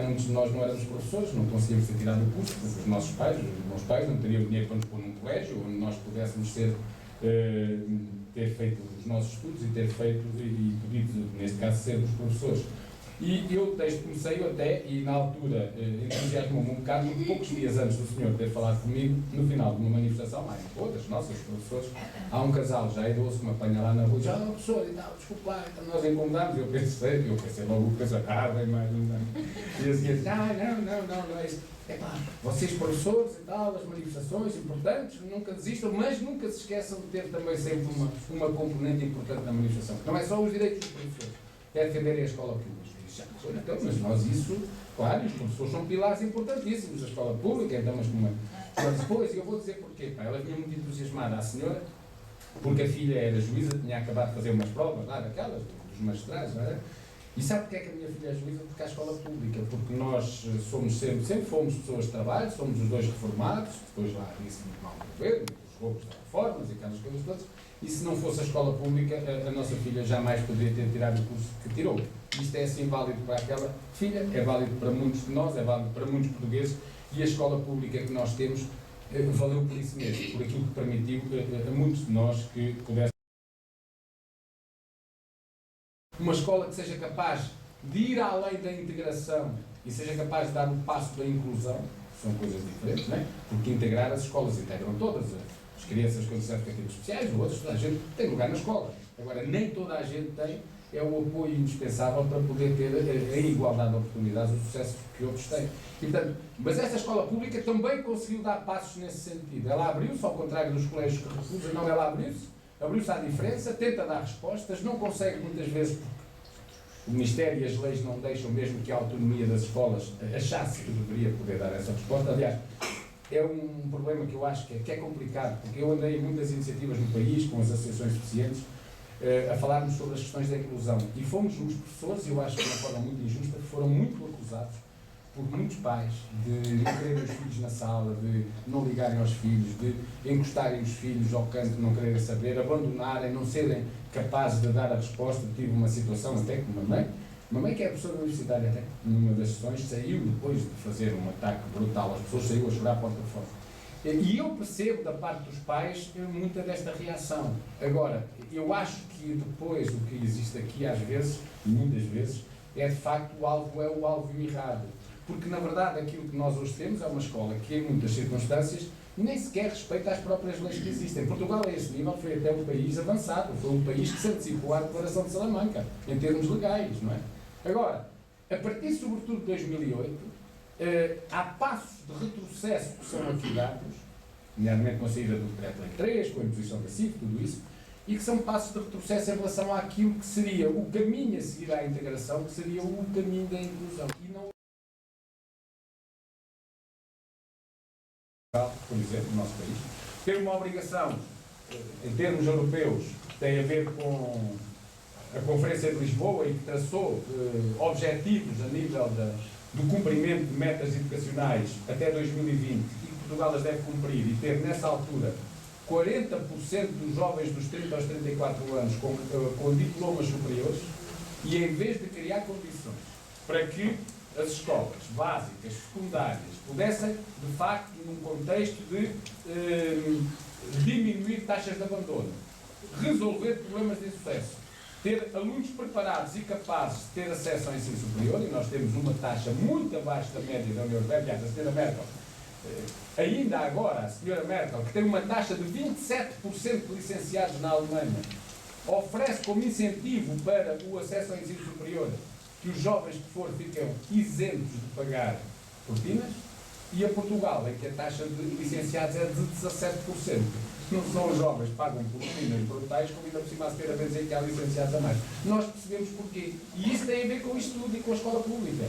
calhar muitos de nós não éramos professores, não conseguíamos ter tirado o curso, porque os nossos pais, os meus pais, não teriam dinheiro para nos pôr num colégio, onde nós pudéssemos ter feito os nossos estudos e ter feito, e podido, neste caso, ser os professores. E eu comecei até, e na altura entusiasmou-me um bocado, muito poucos dias antes do senhor ter falado comigo, no final de uma manifestação, mais todas, nossas professores, há um casal já idoso que me apanha lá na rua e diz, professor, e tal, desculpa lá, então nós incomodámos, eu pensei logo, bem mais um ano. E a seguinte, não é isso. Vocês professores e tal, as manifestações importantes, nunca desistam, mas nunca se esqueçam de ter também sempre uma componente importante na manifestação. Não é só os direitos dos professores, é defenderem a escola pública. Então, mas nós isso, claro, os professores são pilares importantíssimos da escola pública, então, mas depois, eu vou dizer porquê, ela vinha muito entusiasmada, a senhora, porque a filha era juíza, tinha acabado de fazer umas provas lá, daquelas, dos magistrados, não era? E sabe porque é que a minha filha é juíza? Porque é a escola pública, porque nós somos sempre fomos pessoas de trabalho, somos os dois reformados, depois lá disse muito mal do governo, os roubos das reformas e aquelas coisas todas, e se não fosse a escola pública, a nossa filha jamais poderia ter tirado o curso que tirou. Isto é assim válido para aquela filha, é válido para muitos de nós, é válido para muitos portugueses, e a escola pública que nós temos valeu por isso mesmo, por aquilo que permitiu a muitos de nós que pudessem. Uma escola que seja capaz de ir além da integração e seja capaz de dar o passo da inclusão, são coisas diferentes, não é? Porque integrar, as escolas integram todas, as crianças com necessidades educativas especiais, outros, toda a gente tem lugar na escola. Agora, nem toda a gente tem o apoio indispensável para poder ter a igualdade de oportunidades, o sucesso que outros têm. E, portanto, mas esta escola pública também conseguiu dar passos nesse sentido. Ela abriu-se, ao contrário dos colégios que recusam, não, ela abriu-se à diferença, tenta dar respostas, não consegue muitas vezes, porque o Ministério e as leis não deixam, mesmo que a autonomia das escolas achasse que deveria poder dar essa resposta. Aliás, é um problema que eu acho que é complicado, porque eu andei em muitas iniciativas no país, com as associações deficientes, a falarmos sobre as questões da inclusão. E fomos os professores, eu acho que de uma forma muito injusta, que foram muito acusados por muitos pais de não quererem os filhos na sala, de não ligarem aos filhos, de encostarem os filhos ao canto, não quererem saber, abandonarem, não serem capazes de dar a resposta. Tive uma situação até com uma mãe que é professora universitária até, numa das sessões, saiu depois de fazer um ataque brutal às pessoas, saiu a chorar à porta fora. E eu percebo da parte dos pais muita desta reação. Agora, eu acho que depois o que existe aqui às vezes, e muitas vezes, é de facto o alvo errado. Porque na verdade aquilo que nós hoje temos é uma escola que em muitas circunstâncias nem sequer respeita as próprias leis que existem. Portugal a esse nível foi até um país avançado, foi um país que se antecipou à Declaração de Salamanca, em termos legais, não é? Agora, a partir sobretudo de 2008, há passos de retrocesso que são aqui dados, nomeadamente com a saída do Decreto-Lei 3, com a imposição da CIF, tudo isso, e que são passos de retrocesso em relação àquilo que seria o caminho a seguir à integração, que seria o caminho da inclusão. E não, por exemplo, no nosso país, ter uma obrigação, em termos europeus, que tem a ver com a Conferência de Lisboa e que traçou objetivos a nível do cumprimento de metas educacionais até 2020 e que Portugal as deve cumprir e ter, nessa altura, 40% dos jovens dos 30 aos 34 anos com diplomas superiores, e em vez de criar condições para que as escolas básicas, secundárias, pudessem, de facto, num contexto de diminuir taxas de abandono, resolver problemas de insucesso, ter alunos preparados e capazes de ter acesso ao ensino superior, e nós temos uma taxa muito abaixo da média da União Europeia. Aliás, a senhora Merkel, ainda agora, a senhora Merkel, que tem uma taxa de 27% de licenciados na Alemanha, oferece como incentivo para o acesso ao ensino superior que os jovens que for ficam isentos de pagar propinas, e a Portugal, em que a taxa de licenciados é de 17%. Não são os jovens que pagam propinas brutais, como ainda por cima a ter a dizer que há licenciados a mais. Nós percebemos porquê. E isso tem a ver com isto tudo e com a escola pública.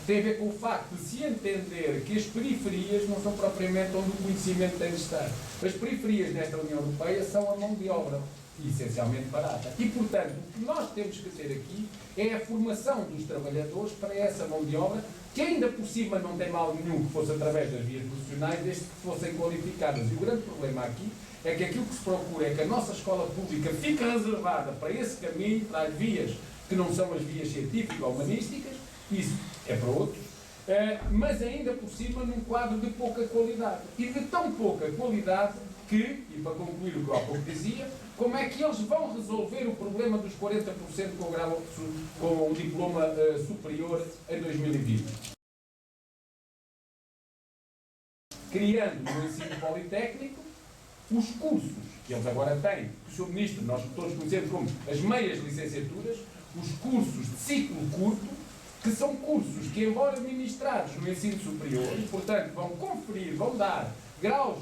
Tem a ver com o facto de se entender que as periferias não são propriamente onde o conhecimento tem de estar. As periferias nesta União Europeia são a mão de obra, essencialmente barata. E, portanto, o que nós temos que ter aqui é a formação dos trabalhadores para essa mão de obra, que ainda por cima não tem mal nenhum que fosse através das vias profissionais, desde que fossem qualificadas. E o grande problema aqui é que aquilo que se procura é que a nossa escola pública fique reservada para esse caminho, para as vias que não são as vias científicas ou humanísticas, isso é para outros, mas ainda por cima num quadro de pouca qualidade. E de tão pouca qualidade que, e para concluir o que eu há pouco dizia, como é que eles vão resolver o problema dos 40% com um diploma superior em 2020? Criando no ensino politécnico os cursos que eles agora têm, que o Sr. Ministro, nós todos conhecemos como as meias licenciaturas, os cursos de ciclo curto, que são cursos que, embora ministrados no ensino superior, e portanto vão conferir, vão dar graus,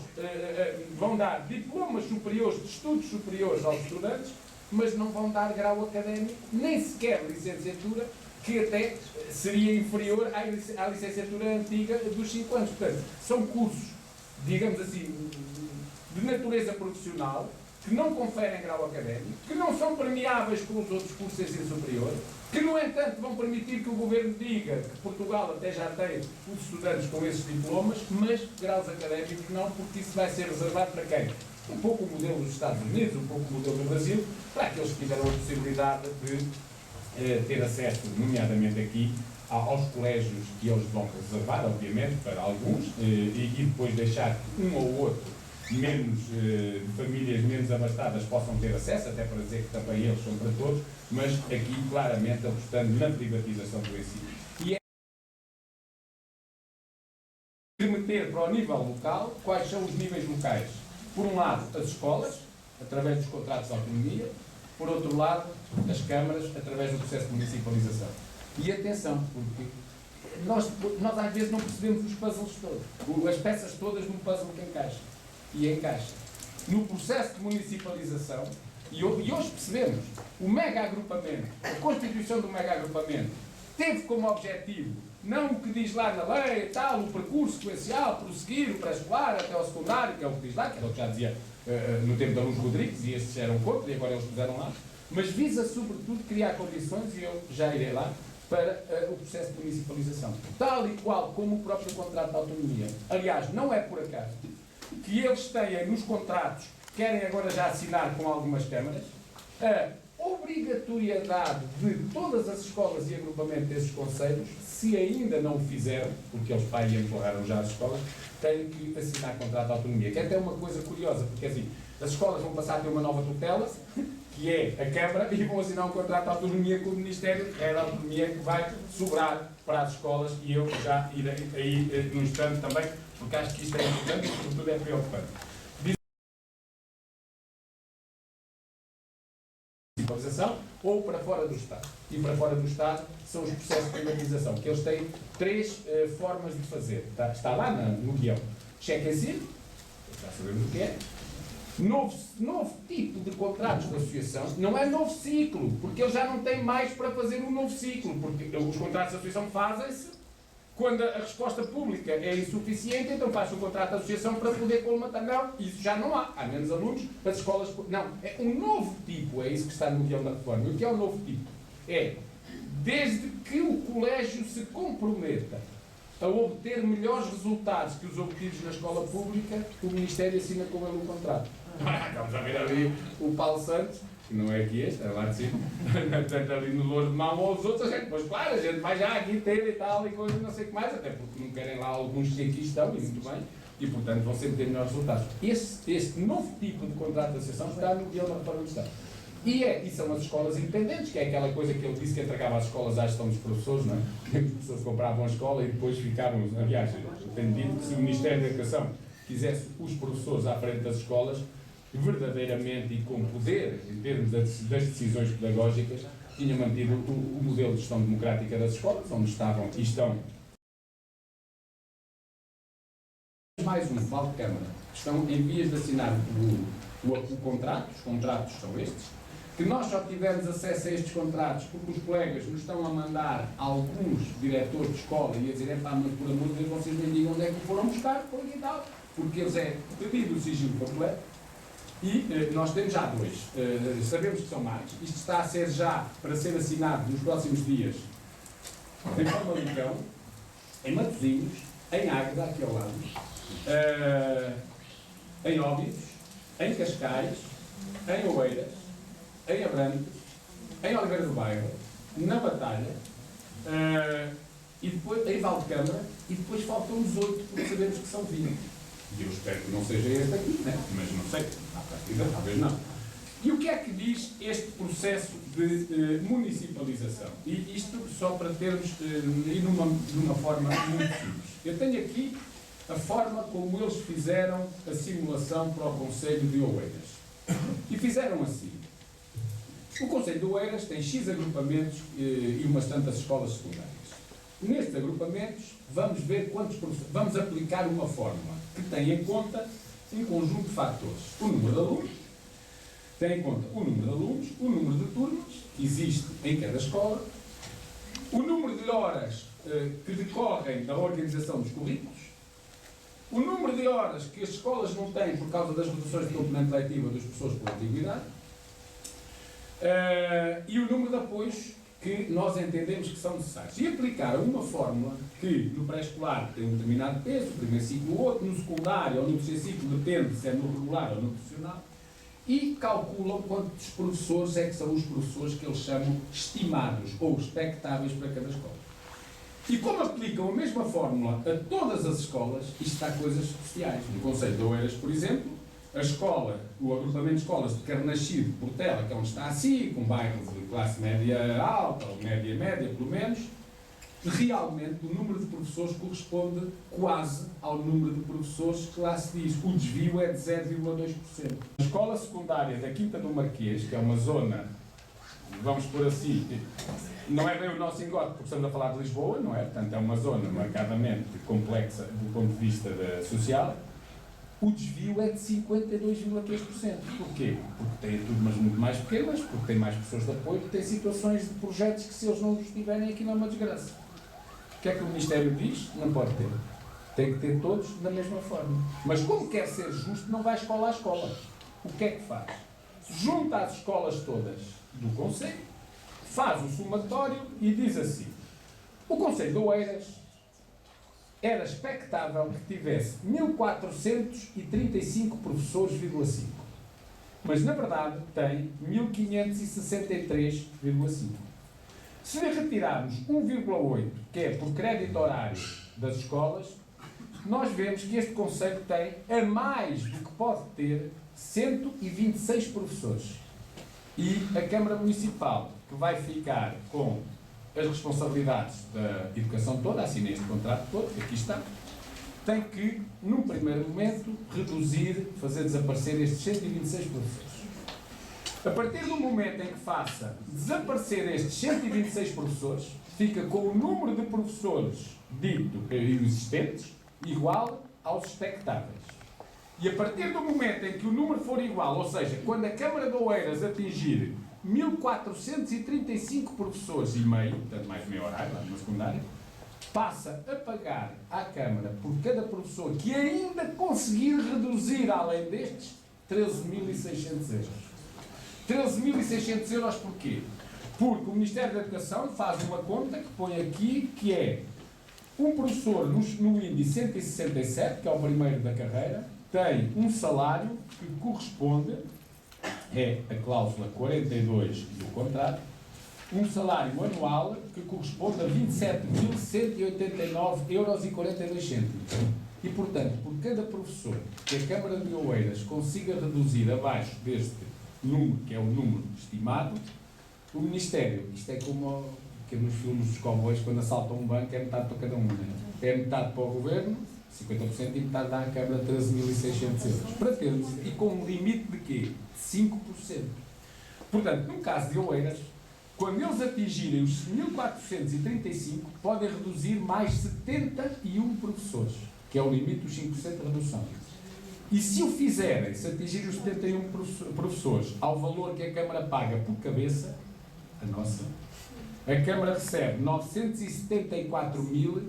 vão dar diplomas superiores de estudos superiores aos estudantes, mas não vão dar grau académico, nem sequer licenciatura, que até seria inferior à licenciatura antiga dos 5 anos. Portanto, são cursos, digamos assim, de natureza profissional, que não conferem grau académico, que não são premiáveis com os outros cursos de ensino superior, que, no entanto, vão permitir que o Governo diga que Portugal até já tem os estudantes com esses diplomas, mas graus académicos não, porque isso vai ser reservado para quem? Um pouco o modelo dos Estados Unidos, um pouco o modelo do Brasil, para aqueles que tiveram a possibilidade de ter acesso, nomeadamente aqui, aos colégios que eles vão reservar, obviamente, para alguns, e depois deixar que um ou outro de famílias menos abastadas possam ter acesso, até para dizer que também eles são para todos, mas aqui claramente apostando na privatização do ensino. E é remeter para o nível local quais são os níveis locais. Por um lado, as escolas, através dos contratos de autonomia, por outro lado, as câmaras, através do processo de municipalização. E atenção, porque nós às vezes não percebemos os puzzles todos, as peças todas num puzzle que encaixa. E encaixa. No processo de municipalização, e hoje percebemos, o mega-agrupamento, a constituição do mega-agrupamento, teve como objetivo, não o que diz lá na lei, tal, o percurso sequencial, prosseguir o pré-escolar até ao secundário, que é o que diz lá, que era o que já dizia no tempo da Luz Rodrigues, e esses eram contra, e agora eles puseram lá, mas visa, sobretudo, criar condições, e eu já irei lá, para o processo de municipalização. Tal e qual como o próprio contrato de autonomia. Aliás, não é por acaso que eles têm nos contratos, querem agora já assinar com algumas câmaras, a obrigatoriedade de todas as escolas e agrupamento desses conselhos, se ainda não o fizeram, porque eles pai empurraram já as escolas, têm que assinar contrato de autonomia. Que é até uma coisa curiosa, porque assim, as escolas vão passar a ter uma nova tutela, que é a Câmara, e vão assinar um contrato de autonomia com o Ministério, é a autonomia que vai sobrar para as escolas, e eu já irei aí num instante também, porque acho que isto é importante e, sobretudo, é preocupante. Municipalização ou para fora do Estado. E para fora do Estado são os processos de privatização, que eles têm 3 formas de fazer. Está lá no guião. Cheque em si, já sabemos o que é. Novo tipo de contratos de associação, não é novo ciclo, porque eles já não têm mais para fazer um novo ciclo, porque os contratos de associação fazem-se quando a resposta pública é insuficiente, então faz-se o contrato de associação para poder colmatar. Não, isso já não há. Há menos alunos, as escolas... Não, é um novo tipo, é isso que está no guião da reforma. E o que é o novo tipo? É, desde que o colégio se comprometa a obter melhores resultados que os obtidos na escola pública, o Ministério assina com ele o contrato. Estamos a ver ali o Paulo Santos, que não é aqui este, é lá de cima, portanto ali no Louro de Mão ou os outros, a gente, pois claro, a gente vai já aqui ter e tal e coisa, não sei o que mais, até porque não querem lá alguns que aqui estão, e muito bem, e portanto vão sempre ter melhores resultados. Este novo tipo de contrato de associação está no guião da reforma do Estado. E são as escolas independentes, que é aquela coisa que ele disse que entregava às escolas à gestão dos professores, não é? Os professores compravam a escola e depois ficavam, aliás, eu tenho dito que se o Ministério da Educação quisesse os professores à frente das escolas, verdadeiramente e com poder, em termos das decisões pedagógicas, tinha mantido o modelo de gestão democrática das escolas, onde estavam e estão mais um, Vale de Câmara, estão em vias de assinar o contrato, os contratos são estes, que nós só tivemos acesso a estes contratos porque os colegas nos estão a mandar alguns diretores de escola e a dizer, mas por amor de Deus, vocês nem digam onde é que foram buscar, e tal, porque eles é pedido o sigilo completo. E nós temos já 2, sabemos que são mais, isto está a ser já para ser assinado nos próximos dias em Famalicão, em Matosinhos, em Águeda, aqui ao lado, em Óbidos, em Cascais, em Oeiras, em Abrantes, em Oliveira do Bairro, na batalha, e depois, aí vale Câmara, e depois faltam os 8, porque sabemos que são 20. E eu espero que não seja este aqui, né? Mas não sei, à partida, talvez não. E o que é que diz este processo de municipalização? E isto só para termos, e de uma forma muito simples. Eu tenho aqui a forma como eles fizeram a simulação para o Conselho de Oeiras. E fizeram assim. O Conselho de Oeiras tem X agrupamentos e umas tantas escolas secundárias. Nestes agrupamentos, vamos ver vamos aplicar uma fórmula que tem em conta um conjunto de fatores. O número de alunos, tem em conta o número de alunos, o número de turmas que existe em cada escola, o número de horas que decorrem da organização dos currículos, o número de horas que as escolas não têm por causa das reduções de componente letiva dos professores por antiguidade, e o número de apoios que nós entendemos que são necessários. E aplicar uma fórmula que no pré-escolar tem um determinado peso, no primeiro ciclo outro, no secundário ou no terceiro ciclo, depende se é no regular ou no profissional, e calculam quantos professores é que são os professores que eles chamam estimados ou expectáveis para cada escola. E como aplicam a mesma fórmula a todas as escolas, isto dá coisas especiais. No Conselho de Oeiras, por exemplo, a escola, o agrupamento de escolas de Carnaxide, Portela, que é onde está assim, com bairros de classe média alta, ou média, pelo menos, realmente o número de professores corresponde quase ao número de professores que lá se diz. O desvio é de 0,2%. A escola secundária da Quinta do Marquês, que é uma zona, vamos por assim, não é bem o nosso engote, porque estamos a falar de Lisboa, não é? Portanto, é uma zona marcadamente complexa do ponto de vista social. O desvio é de 52,3%. Porquê? Porque tem turmas muito mais pequenas, porque tem mais pessoas de apoio, porque tem situações de projetos que, se eles não os tiverem, aquilo é uma desgraça. O que é que o Ministério diz? Não pode ter. Tem que ter todos da mesma forma. Mas como quer ser justo, não vai escola a escola. O que é que faz? Junta as escolas todas do Conselho, faz o somatório e diz assim: o Conselho de Oeiras era expectável que tivesse 1.435 professores, 5. Mas, na verdade, tem 1.563,5. Se lhe retirarmos 1,8, que é por crédito horário das escolas, nós vemos que este conceito tem, a mais do que pode ter, 126 professores. E a Câmara Municipal, que vai ficar com as responsabilidades da educação toda, assinei este contrato todo, que aqui está, tem que, num primeiro momento, reduzir, fazer desaparecer estes 126 professores. A partir do momento em que faça desaparecer estes 126 professores, fica com o número de professores dito existentes igual aos expectáveis. E a partir do momento em que o número for igual, ou seja, quando a Câmara de Oeiras atingir 1.435 professores e meio, portanto mais meio horário, lá numa secundária, passa a pagar à Câmara, por cada professor que ainda conseguir reduzir, além destes, 13.600 euros. 13.600 euros porquê? Porque o Ministério da Educação faz uma conta que põe aqui, que é um professor no índice 167, que é o primeiro da carreira, tem um salário que corresponde, é a cláusula 42 do contrato, um salário anual que corresponde a 27.189,42 euros. E, portanto, por cada professor que a Câmara de Oeiras consiga reduzir abaixo deste número, que é o número estimado, o Ministério, isto é como que nos filmes dos cowboys, quando assaltam um banco, é metade para cada um, né? É metade para o Governo, 50%, e metade dá à Câmara 13.600 euros. Para termos, e com um limite de quê? 5%. Portanto, no caso de Oeiras, quando eles atingirem os 1.435, podem reduzir mais 71 professores, que é o limite dos 5% de redução. E se o fizerem, se atingirem os 71 professores ao valor que a Câmara paga por cabeça, a nossa, a Câmara recebe 974 mil,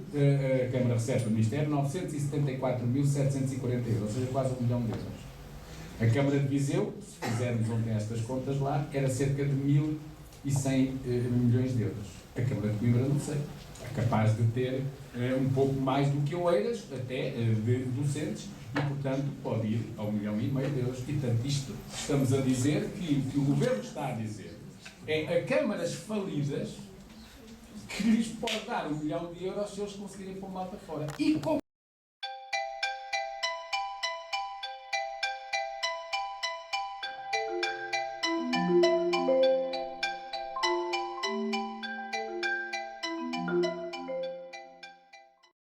a Câmara recebe do Ministério 974.740 euros, ou seja, quase 1 milhão de euros. A Câmara de Viseu, se fizermos ontem estas contas lá, era cerca de 1.100 milhões de euros. A Câmara de Coimbra não sei, é capaz de ter um pouco mais do que Oeiras, até de docentes, e portanto pode ir ao 1,5 milhão de euros. E portanto isto estamos a dizer que o Governo está a dizer é a câmaras falidas que lhes pode dar 1 milhão de euros se eles conseguirem pôr malta fora. E com